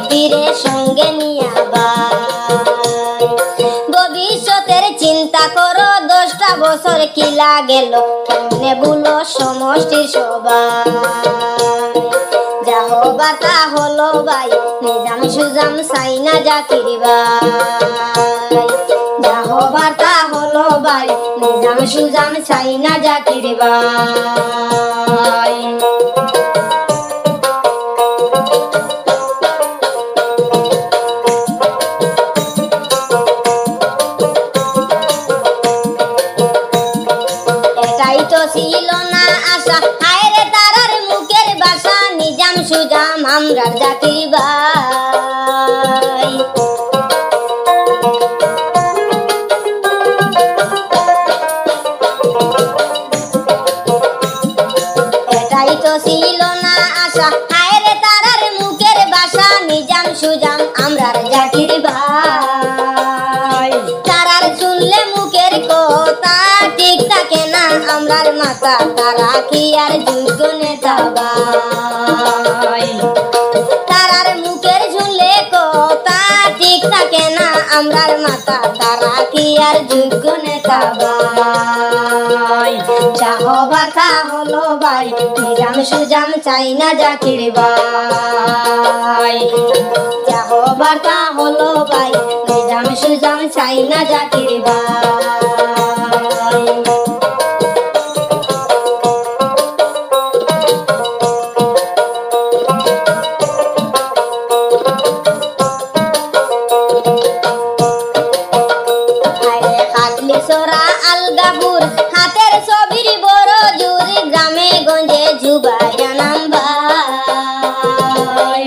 পীরে সঙ্গে নিয়া ভবিষ্যতের চিন্তা করো 10টা বছর কিলা গেল কেমনে ভুলো সমষ্টির সবাই যা হবার তা হলো ভাই নিজাম সুজাম সাইনা জাকির ভাই যা হবার তা হলো ভাই নিজাম সুজাম সাইনা জাকির ভাই এটাই তো ছিল না আশা হায় রে তারার মুখের ভাষা নিজাম সুজাম আমরার জাকির ভাই এটাই তো ছিল না আশা হায় রে তারার মুখের ভাষা নিজাম সুজাম আমরার জাকির ভাই তারার শুনলে মুখের কথা ঠিক থাকে না আমরার মাথা তারা কি আর যোগ্য নেতা ভাই তারার মুখের শুনলে কথা ঠিক থাকে না আমরার মাথা তারা কি আর যোগ্য নেতা ভাই যা হবার তা হলো ভাই নিজাম সুজাম চাই না জাকির ভাই যা হবার তা হলো ভাই নিজাম সুজাম চাই না জাকির ভাই সোরা আলগাপুর হাতের ছবির বড় জুরি গ্রামে গঞ্জে জুবাইয়া নাম ভাই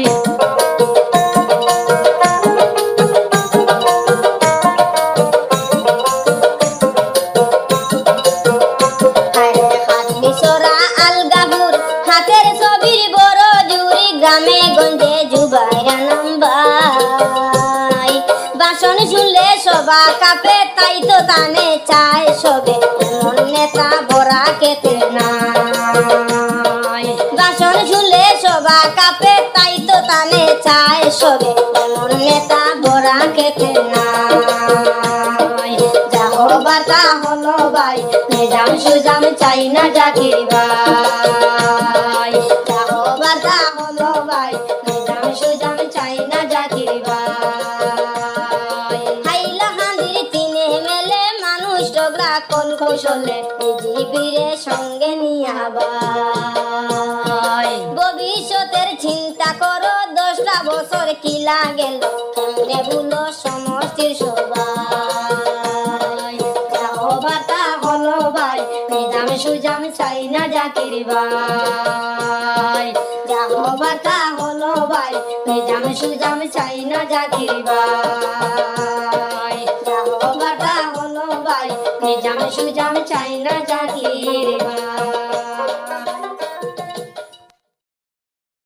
সোরা আলগাপুর হাতের ছবির বড় জুরি গ্রামে গঞ্জে জুবাইয়া নাম ভাই বাসন শুনলে সবা কাপে তাই তো তানে চায় সবে এমন নেতা বড়া খেতে নাই বাসন শুনলে সবা কাপে তাই তো তানে চায় সবে এমন নেতা বড়া খেতে নাই যা হবার তা হলো ভাই নিজাম সুজাম চাই না জাকির ভাই যা হবার তা হলো ভাই নিজাম সুজাম চাই না জাকির ভাই হাইলা হাঁদির তিনে মেলে মানুষ ডগরা কোন কৌশলে পীরে সঙ্গে নিয়া ভাই ভবিষ্যতের চিন্তা করো 10টা বছর কিলা গেল কেমনে ভুলো সমষ্টির সবাই যা হবার তা হলো ভাই নিজাম সুজাম চাই না জাকির ভাই যা হবার তা হলো ভাই নিজাম সুজাম চাই না জাকির ভাই যা হবার তা হলো ভাই নিজাম সুজাম চাই না জাকির ভাই।